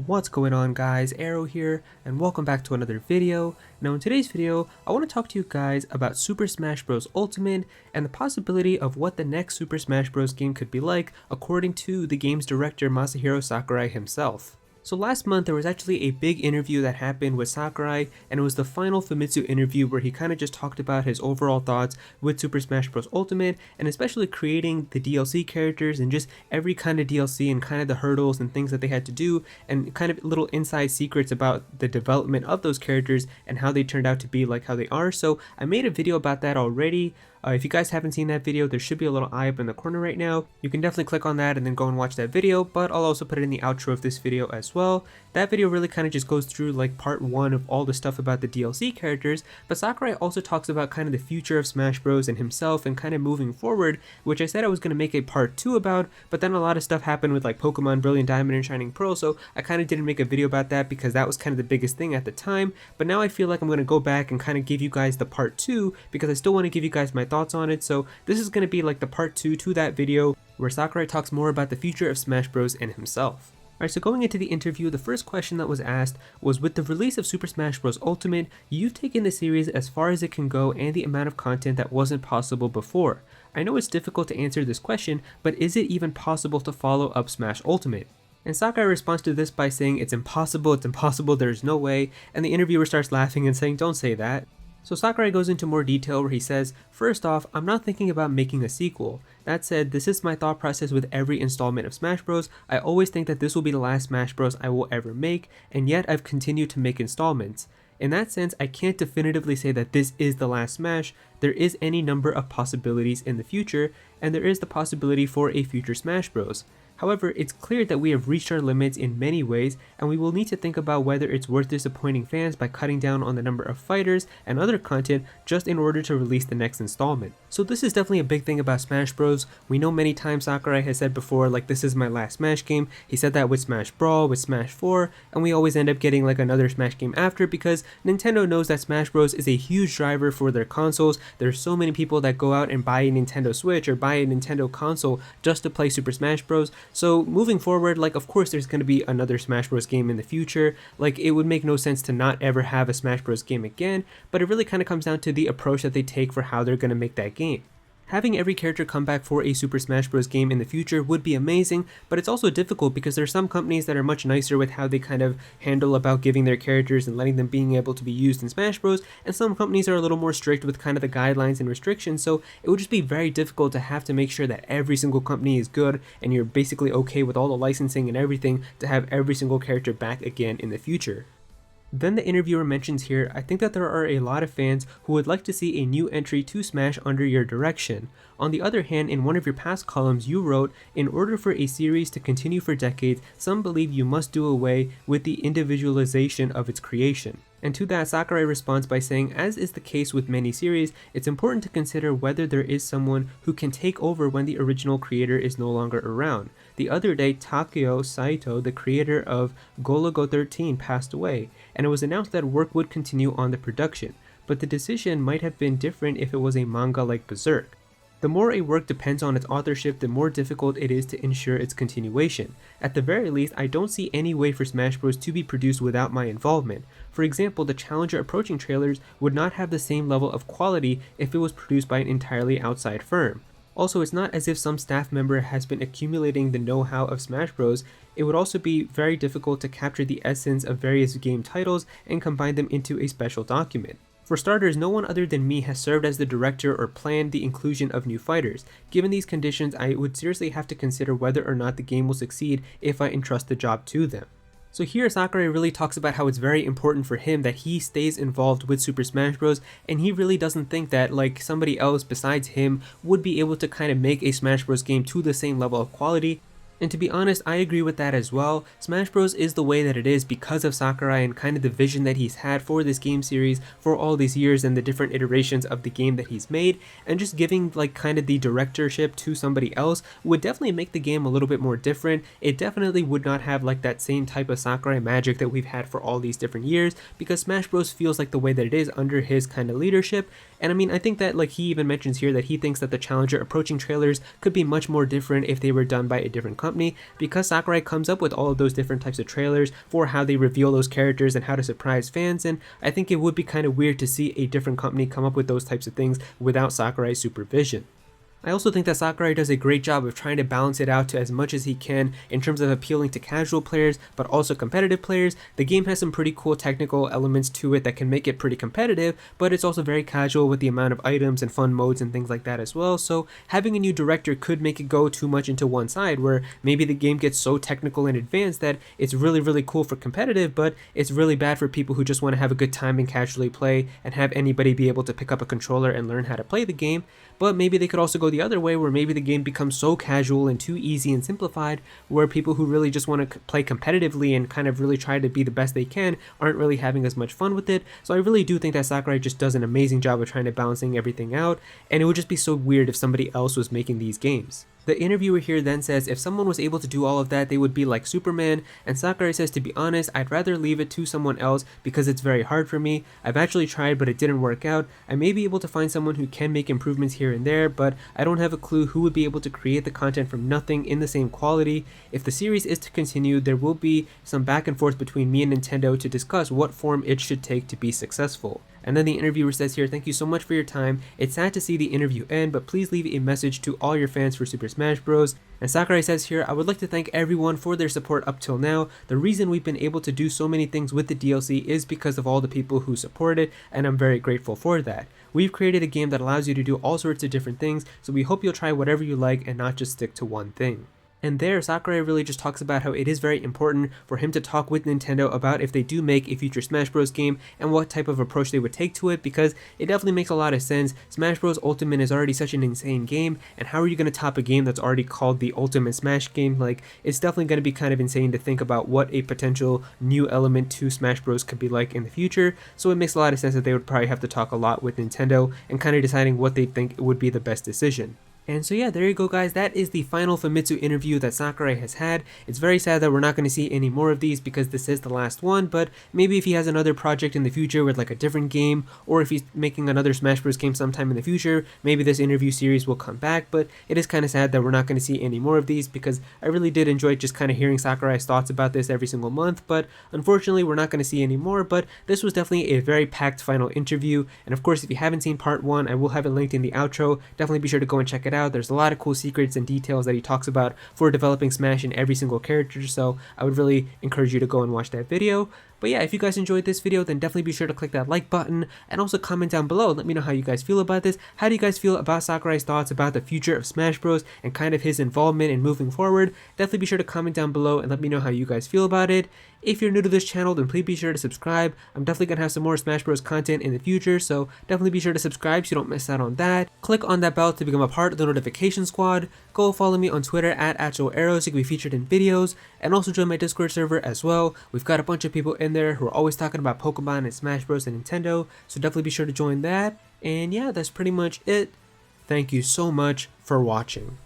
What's going on, guys? Aero here, and welcome back to another video. Now in today's video, I want to talk to you guys about Super Smash Bros. Ultimate and the possibility of what the next Super Smash Bros. Game could be like according to the game's director Masahiro Sakurai himself. So last month there was actually a big interview that happened with Sakurai, and it was the final Famitsu interview where he kind of just talked about his overall thoughts with Super Smash Bros. Ultimate, and especially creating the DLC characters and just every kind of DLC and kind of the hurdles and things that they had to do, and kind of little inside secrets about the development of those characters and how they turned out to be like how they are. So I made a video about that already. If you guys haven't seen that video, there should be a little eye up in the corner right now. You can definitely click on that and then go and watch that video, but I'll also put it in the outro of this video as well. That video really kind of just goes through like part 1 of all the stuff about the DLC characters, but Sakurai also talks about kind of the future of Smash Bros. And himself and kind of moving forward, which I said I was going to make a part 2 about, but then a lot of stuff happened with like Pokemon Brilliant Diamond and Shining Pearl, so I kind of didn't make a video about that because that was kind of the biggest thing at the time. But now I feel like I'm going to go back and kind of give you guys the part 2 because I still want to give you guys my thoughts on it. So this is going to be like the part 2 to that video where Sakurai talks more about the future of Smash Bros. And himself. Alright, so going into the interview, the first question that was asked was, with the release of Super Smash Bros. Ultimate, you've taken the series as far as it can go and the amount of content that wasn't possible before. I know it's difficult to answer this question, but is it even possible to follow up Smash Ultimate? And Sakurai responds to this by saying it's impossible, there's no way, and the interviewer starts laughing and saying don't say that. So Sakurai goes into more detail where he says, first off, I'm not thinking about making a sequel. That said, this is my thought process with every installment of Smash Bros. I always think that this will be the last Smash Bros. I will ever make, and yet I've continued to make installments. In that sense, I can't definitively say that this is the last Smash. There is any number of possibilities in the future, and there is the possibility for a future Smash Bros. However, it's clear that we have reached our limits in many ways, and we will need to think about whether it's worth disappointing fans by cutting down on the number of fighters and other content just in order to release the next installment. So this is definitely a big thing about Smash Bros. We know many times Sakurai has said before, like, this is my last Smash game. He said that with Smash Brawl, with Smash 4, and we always end up getting like another Smash game after because Nintendo knows that Smash Bros. Is a huge driver for their consoles. There's so many people that go out and buy a Nintendo Switch or buy a Nintendo console just to play Super Smash Bros. So moving forward, like, of course there's going to be another Smash Bros. Game in the future. Like, it would make no sense to not ever have a Smash Bros. Game again, but it really kind of comes down to the approach that they take for how they're going to make that game. Having every character come back for a Super Smash Bros. Game in the future would be amazing, but it's also difficult because there are some companies that are much nicer with how they kind of handle about giving their characters and letting them being able to be used in Smash Bros. And some companies are a little more strict with kind of the guidelines and restrictions, so it would just be very difficult to have to make sure that every single company is good and you're basically okay with all the licensing and everything to have every single character back again in the future. Then the interviewer mentions here, I think that there are a lot of fans who would like to see a new entry to Smash under your direction. On the other hand, in one of your past columns you wrote, in order for a series to continue for decades, some believe you must do away with the individualization of its creation. And to that, Sakurai responds by saying, as is the case with many series, it's important to consider whether there is someone who can take over when the original creator is no longer around. The other day, Takeo Saito, the creator of Golago 13, passed away, and it was announced that work would continue on the production, but the decision might have been different if it was a manga like Berserk. The more a work depends on its authorship, the more difficult it is to ensure its continuation. At the very least, I don't see any way for Smash Bros. To be produced without my involvement. For example, the Challenger Approaching trailers would not have the same level of quality if it was produced by an entirely outside firm. Also, it's not as if some staff member has been accumulating the know-how of Smash Bros. It would also be very difficult to capture the essence of various game titles and combine them into a special document. For starters, no one other than me has served as the director or planned the inclusion of new fighters. Given these conditions, I would seriously have to consider whether or not the game will succeed if I entrust the job to them. So here Sakurai really talks about how it's very important for him that he stays involved with Super Smash Bros. And he really doesn't think that like somebody else besides him would be able to kind of make a Smash Bros. Game to the same level of quality. And to be honest, I agree with that as well. Smash Bros. Is the way that it is because of Sakurai and kind of the vision that he's had for this game series for all these years and the different iterations of the game that he's made, and just giving like kind of the directorship to somebody else would definitely make the game a little bit more different. It definitely would not have like that same type of Sakurai magic that we've had for all these different years because Smash Bros. Feels like the way that it is under his kind of leadership. And I mean, I think that like he even mentions here that he thinks that the Challenger Approaching trailers could be much more different if they were done by a different company, because Sakurai comes up with all of those different types of trailers for how they reveal those characters and how to surprise fans, and I think it would be kind of weird to see a different company come up with those types of things without Sakurai's supervision. I also think that Sakurai does a great job of trying to balance it out to as much as he can in terms of appealing to casual players, but also competitive players. The game has some pretty cool technical elements to it that can make it pretty competitive, but it's also very casual with the amount of items and fun modes and things like that as well. So having a new director could make it go too much into one side, where maybe the game gets so technical and advanced that it's really cool for competitive, but it's really bad for people who just want to have a good time and casually play and have anybody be able to pick up a controller and learn how to play the game. But maybe they could also go the other way, where maybe the game becomes so casual and too easy and simplified, where people who really just want to play competitively and kind of really try to be the best they can aren't really having as much fun with it. So I really do think that Sakurai just does an amazing job of trying to balancing everything out, and it would just be so weird if somebody else was making these games. The interviewer here then says if someone was able to do all of that, they would be like Superman, and Sakurai says, to be honest, I'd rather leave it to someone else because it's very hard for me. I've actually tried, but it didn't work out. I may be able to find someone who can make improvements here and there, but I don't have a clue who would be able to create the content from nothing in the same quality. If the series is to continue, there will be some back and forth between me and Nintendo to discuss what form it should take to be successful. And then the interviewer says here, thank you so much for your time. It's sad to see the interview end, but please leave a message to all your fans for Super Smash Bros. And Sakurai says here, I would like to thank everyone for their support up till now. The reason we've been able to do so many things with the DLC is because of all the people who support it, and I'm very grateful for that. We've created a game that allows you to do all sorts of different things, so we hope you'll try whatever you like and not just stick to one thing. And there, Sakurai really just talks about how it is very important for him to talk with Nintendo about if they do make a future Smash Bros. Game and what type of approach they would take to it, because it definitely makes a lot of sense. Smash Bros. Ultimate is already such an insane game, and how are you going to top a game that's already called the Ultimate Smash game? Like, it's definitely going to be kind of insane to think about what a potential new element to Smash Bros. Could be like in the future, so it makes a lot of sense that they would probably have to talk a lot with Nintendo and kind of deciding what they think would be the best decision. And so yeah, there you go guys, that is the final Famitsu interview that Sakurai has had. It's very sad that we're not going to see any more of these because this is the last one, but maybe if he has another project in the future with like a different game, or if he's making another Smash Bros. Game sometime in the future, maybe this interview series will come back. But it is kind of sad that we're not going to see any more of these, because I really did enjoy just kind of hearing Sakurai's thoughts about this every single month, but unfortunately we're not going to see any more. But this was definitely a very packed final interview, and of course if you haven't seen part 1, I will have it linked in the outro. Definitely be sure to go and check it out. There's a lot of cool secrets and details that he talks about for developing Smash in every single character, so I would really encourage you to go and watch that video. But yeah, if you guys enjoyed this video, then definitely be sure to click that like button and also comment down below. Let me know how you guys feel about this. How do you guys feel about Sakurai's thoughts about the future of Smash Bros. And kind of his involvement in moving forward? Definitely be sure to comment down below and let me know how you guys feel about it. If you're new to this channel, then please be sure to subscribe. I'm definitely going to have some more Smash Bros. Content in the future, so definitely be sure to subscribe so you don't miss out on that. Click on that bell to become a part of the notification squad. Go follow me on Twitter at Aero so you can be featured in videos, and also join my Discord server as well. We've got a bunch of people in there who are always talking about Pokemon and Smash Bros. And Nintendo, so definitely be sure to join that. And yeah, that's pretty much it. Thank you so much for watching.